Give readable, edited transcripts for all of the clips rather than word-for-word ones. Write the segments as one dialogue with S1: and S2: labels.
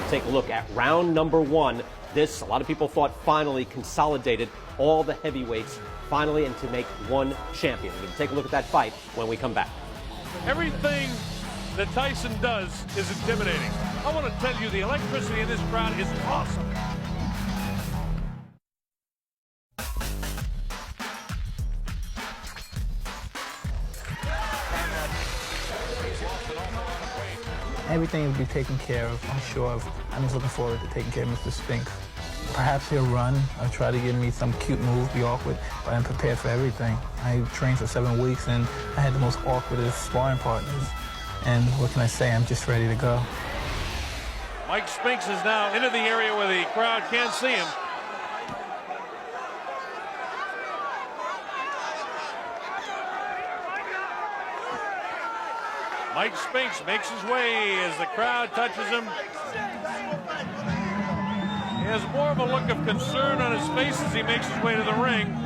S1: take a look at round number one. This, a lot of people thought, finally consolidated all the heavyweights finally and to make one champion. We're going to take a look at that fight when we come back.
S2: Everything that Tyson does is intimidating. I want to tell you, the electricity in this crowd is awesome.
S3: Everything will be taken care of, I'm sure of. I'm just looking forward to taking care of Mr. Spinks. Perhaps he'll run or try to give me some cute move, be awkward, but I'm prepared for everything. I trained for 7 weeks and I had the most awkwardest sparring partners. And what can I say, I'm just ready to go.
S2: Mike Spinks is now into the area where the crowd can't see him. Mike Spinks makes his way as the crowd touches him. He has more of a look of concern on his face as he makes his way to the ring.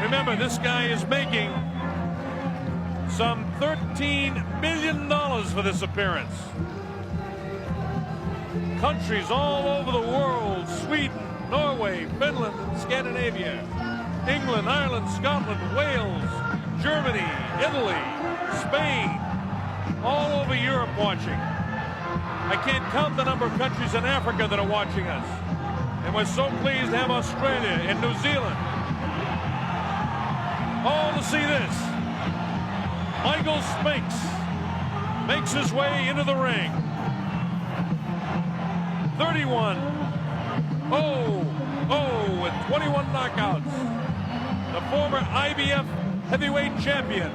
S2: Remember, this guy is making some $13 million for this appearance. Countries all over the world, Sweden, Norway, Finland, and Scandinavia, England, Ireland, Scotland, Wales, Germany, Italy, Spain, all over Europe watching. I can't count the number of countries in Africa that are watching us. And we're so pleased to have Australia and New Zealand all to see this. Michael Spinks makes his way into the ring. 31-0-0 with 21 knockouts. The former IBF heavyweight champion.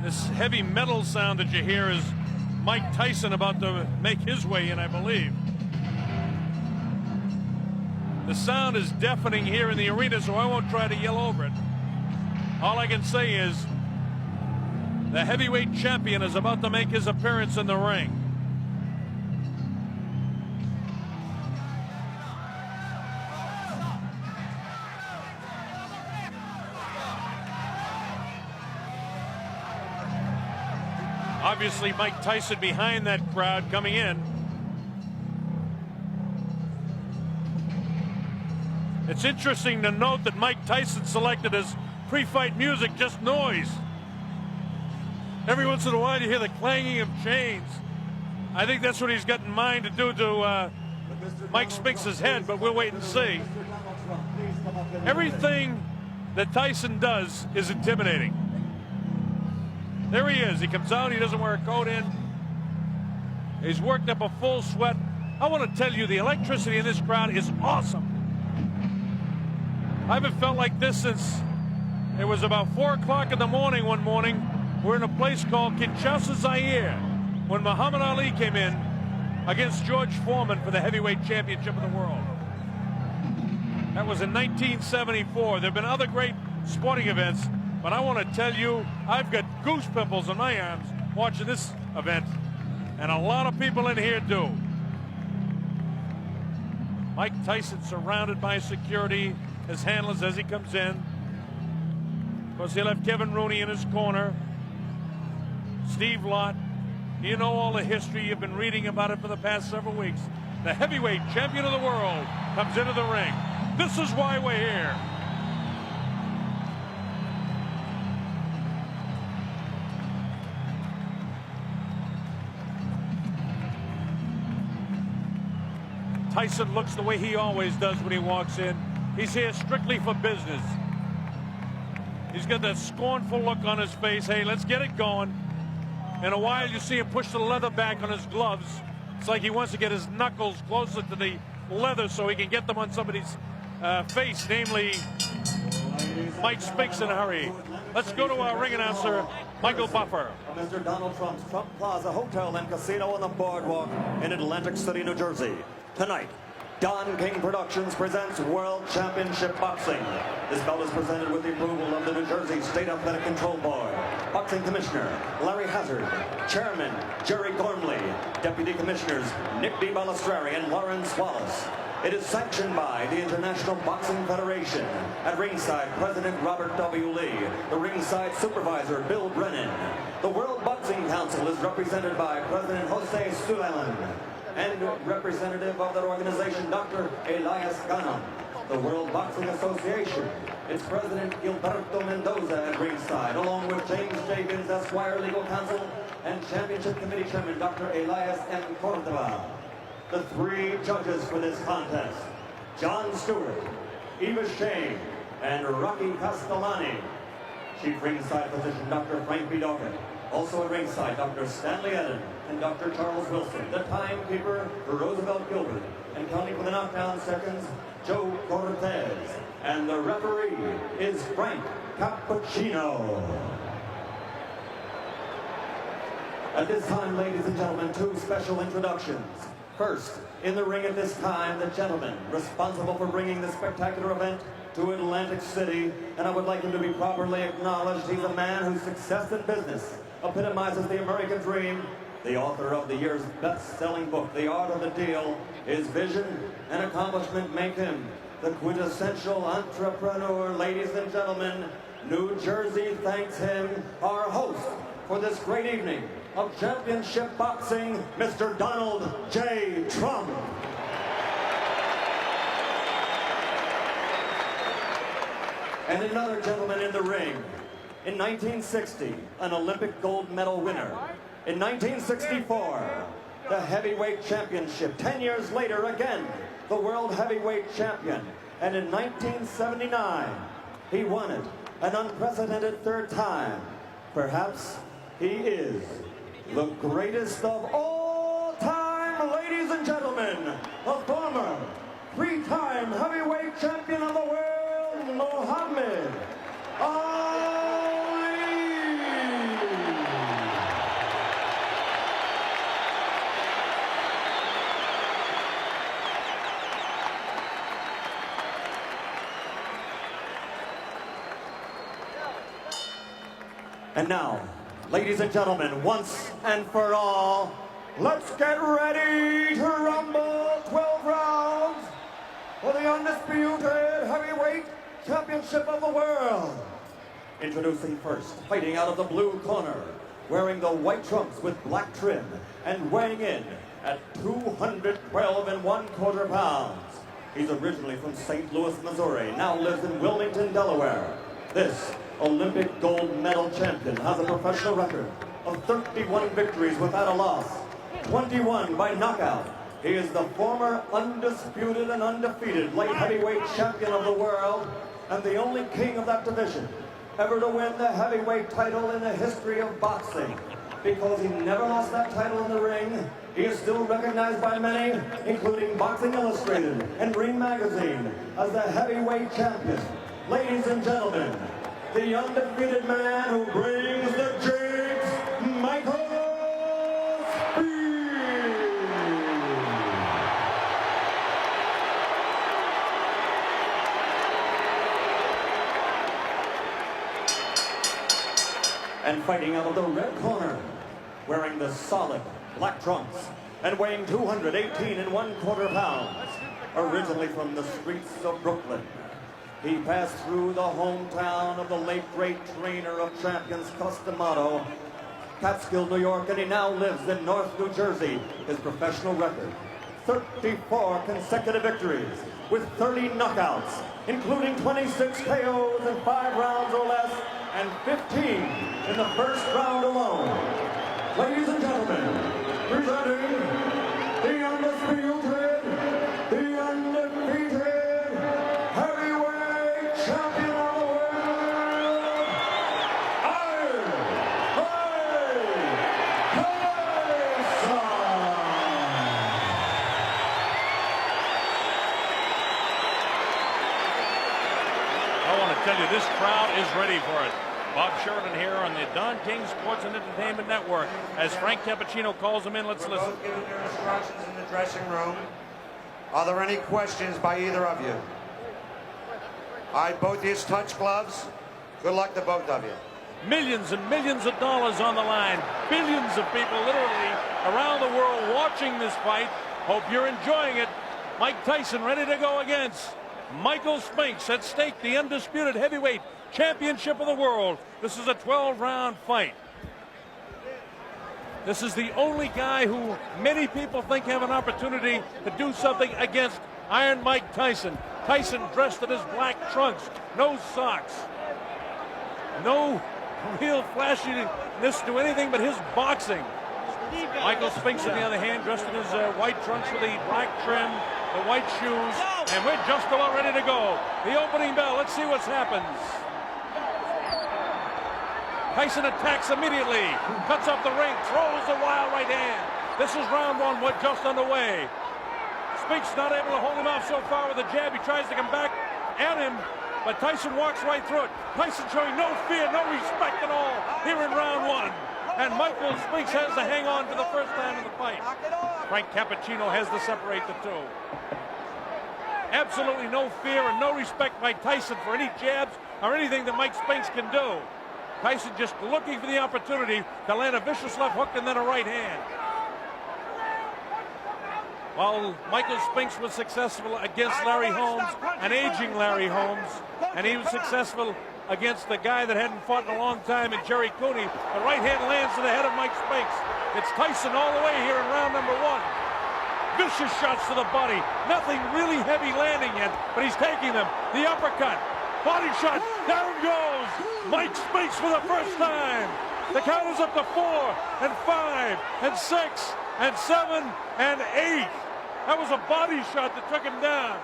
S2: This heavy metal sound that you hear is Mike Tyson about to make his way in, I believe. The sound is deafening here in the arena, so I won't try to yell over it. All I can say is the heavyweight champion is about to make his appearance in the ring. Obviously, Mike Tyson behind that crowd coming in. It's interesting to note that Mike Tyson selected as pre-fight music just noise. Every once in a while you hear the clanging of chains. I think that's what he's got in mind to do to Mike Spinks' head, but we'll wait and see. Everything that Tyson does is intimidating. There he is. He comes out. He doesn't wear a coat in. He's worked up a full sweat. I want to tell you, the electricity in this crowd is awesome. I haven't felt like this since it was about 4 o'clock in the morning one morning. We're in a place called Kinshasa, Zaire, when Muhammad Ali came in against George Foreman for the heavyweight championship of the world. That was in 1974. There have been other great sporting events, but I want to tell you, I've got goose pimples on my arms watching this event, and a lot of people in here do. Mike Tyson surrounded by security, his handlers as he comes in. Of course, he'll have Kevin Rooney in his corner. Steve Lott. You know all the history. You've been reading about it for the past several weeks. The heavyweight champion of the world comes into the ring. This is why we're here. Tyson looks the way he always does when he walks in. He's here strictly for business. He's got that scornful look on his face. Hey, let's get it going. In a while, you see him push the leather back on his gloves. It's like he wants to get his knuckles closer to the leather so he can get them on somebody's face, namely Mike Spinks in a hurry. Let's go to our ring announcer, Michael Buffer.
S4: Mr. Donald Trump's Trump Plaza Hotel and Casino on the Boardwalk in Atlantic City, New Jersey. Tonight, Don King Productions presents World Championship Boxing. This bout is presented with the approval of the New Jersey State Athletic Control Board. Boxing Commissioner Larry Hazard, Chairman Jerry Gormley, Deputy Commissioners Nick D. Balistrari and Lawrence Wallace. It is sanctioned by the International Boxing Federation. At ringside, President Robert W. Lee. The ringside supervisor, Bill Brennan. The World Boxing Council is represented by President Jose Suleiman and representative of that organization, Dr. Elias Ganem. The World Boxing Association, its president, Gilberto Mendoza, at ringside, along with James J. Vins, Esquire, legal counsel, and championship committee chairman, Dr. Elias M. Cordova. The three judges for this contest, John Stewart, Eva Shane, and Rocky Castellani. Chief ringside physician, Dr. Frank B. Dockett. Also at ringside, Dr. Stanley Eden and Dr. Charles Wilson. The timekeeper, Roosevelt Gilbert. And counting for the knockdown seconds, Joe Cortez. And the referee is Frank Cappuccino. At this time, ladies and gentlemen, two special introductions. First, in the ring at this time, the gentleman responsible for bringing this spectacular event to Atlantic City, and I would like him to be properly acknowledged. He's a man whose success in business epitomizes the American dream, the author of the year's best-selling book, The Art of the Deal. His vision and accomplishment make him the quintessential entrepreneur. Ladies and gentlemen, New Jersey thanks him, our host for this great evening of championship boxing, Mr. Donald J. Trump. And another gentleman in the ring. In 1960, an Olympic gold medal winner. In 1964, the heavyweight championship. 10 years later, again, the world heavyweight champion. And in 1979, he won it, an unprecedented third time. Perhaps he is the greatest of all time, ladies and gentlemen, a former three-time heavyweight champion of the world, Muhammad Ali. And now, ladies and gentlemen, once and for all, let's get ready to rumble. 12 rounds for the undisputed heavyweight championship of the world. Introducing first, fighting out of the blue corner, wearing the white trunks with black trim, and weighing in at 212 1/4 pounds. He's originally from St. Louis, Missouri, now lives in Wilmington, Delaware. This Olympic gold medal champion has a professional record of 31 victories without a loss, 21 by knockout. He is the former undisputed and undefeated light heavyweight champion of the world and the only king of that division ever to win the heavyweight title in the history of boxing. Because he never lost that title in the ring, he is still recognized by many, including Boxing Illustrated and Ring Magazine, as the heavyweight champion. Ladies and gentlemen, the undefeated man who brings the jigs, Michael Spinks. And fighting out of the red corner, wearing the solid black trunks and weighing 218 1/4 pounds, originally from the streets of Brooklyn. He passed through the hometown of the late great trainer of champions, Costamato, Catskill, New York, and he now lives in North New Jersey. His professional record, 34 consecutive victories with 30 knockouts, including 26 KOs in 5 rounds or less, and 15 in the first round alone. Ladies and gentlemen, presenting the undisputed, the undefeated heavyweight champion of the world,
S2: I want to tell you, this crowd is ready for it. Bob Sheridan here on the Don King Sports and Entertainment Network. As Frank Cappuccino calls them in, let's listen.
S5: Both giving their instructions in the dressing room. Are there any questions by either of you? All right, both these touch gloves. Good luck to both of you.
S2: Millions and millions of dollars on the line. Billions of people literally around the world watching this fight. Hope you're enjoying it. Mike Tyson ready to go against Michael Spinks. At stake, the undisputed heavyweight championship of the world. This is a 12-round fight. This is the only guy who many people think have an opportunity to do something against Iron Mike Tyson. Tyson dressed in his black trunks, no socks, no real flashiness to anything but his boxing. Michael Spinks, on the other hand, dressed in his white trunks with the black trim, the white shoes, and we're just about ready to go. The opening bell, let's see what happens. Tyson attacks immediately, cuts up the ring, throws a wild right hand. This is round one, we're just underway. Spinks not able to hold him off so far with a jab. He tries to come back at him, but Tyson walks right through it. Tyson showing no fear, no respect at all here in round one. And Michael Spinks has to hang on for the first time in the fight. Frank Cappuccino has to separate the two. Absolutely no fear and no respect by Tyson for any jabs or anything that Mike Spinks can do. Tyson just looking for the opportunity to land a vicious left hook and then a right hand. While Michael Spinks was successful against Larry Holmes, an aging Larry Holmes, and he was successful against the guy that hadn't fought in a long time, in Jerry Cooney. The right hand lands to the head of Mike Spinks. It's Tyson all the way here in round number one. Vicious shots to the body. Nothing really heavy landing yet, but he's taking them. The uppercut. Body shot. Down goes Mike Spinks for the first time. The count is up to 4 and 5 and 6 and 7 and 8. That was a body shot that took him down.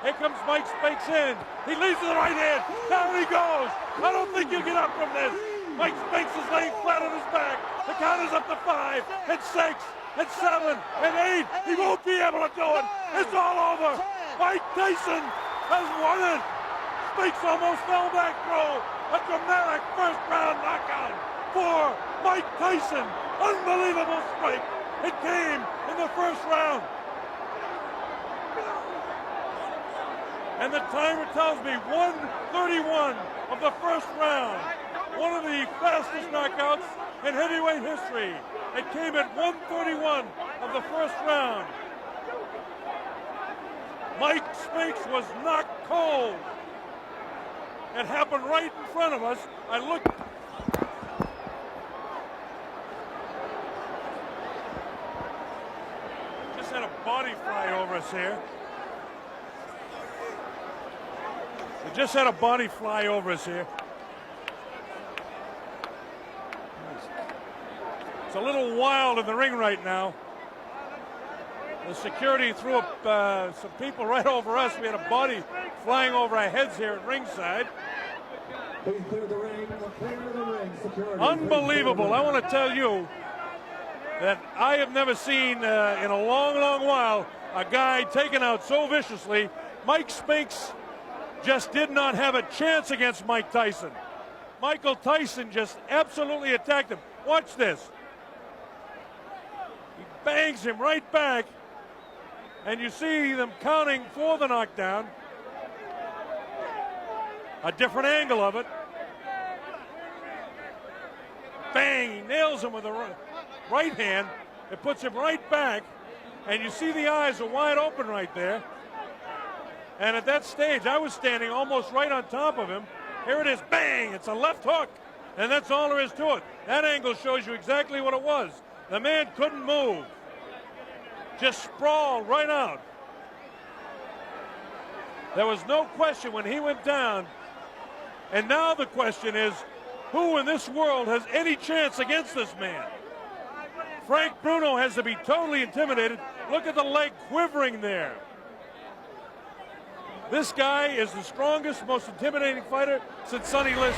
S2: Here comes Mike Spinks in. He leads to the right hand. Down he goes. I don't think he'll get up from this. Mike Spinks is laying flat on his back. The count is up to 5 and 6 and 7 and 8. He won't be able to do it. It's all over. Mike Tyson has won it. Spinks almost fell back through. A dramatic first round knockout for Mike Tyson. Unbelievable strike. It came in the first round. And the timer tells me 1:31 of the first round. One of the fastest knockouts in heavyweight history. It came at 1:31 of the first round. Mike Spinks was knocked cold. It happened right in front of us. I looked. Just had a body fly over us here. We just had a body fly over us here. It's a little wild in the ring right now. The security threw up some people right over us. We had a body flying over our heads here at ringside.
S4: Please clear the ring. Clear the ring. Security.
S2: Unbelievable. I want to tell you that I have never seen in a long, long while a guy taken out so viciously. Mike Spinks just did not have a chance against Mike Tyson. Michael Tyson just absolutely attacked him. Watch this. He bangs him right back, and you see them counting for the knockdown. A different angle of it. Bang, he nails him with the right hand. It puts him right back, and you see the eyes are wide open right there. And at that stage, I was standing almost right on top of him. Here it is, bang, it's a left hook. And that's all there is to it. That angle shows you exactly what it was. The man couldn't move. Just sprawled right out. There was no question when he went down. And now the question is, who in this world has any chance against this man? Frank Bruno has to be totally intimidated. Look at the leg quivering there. This guy is the strongest, most intimidating fighter since Sonny Liston.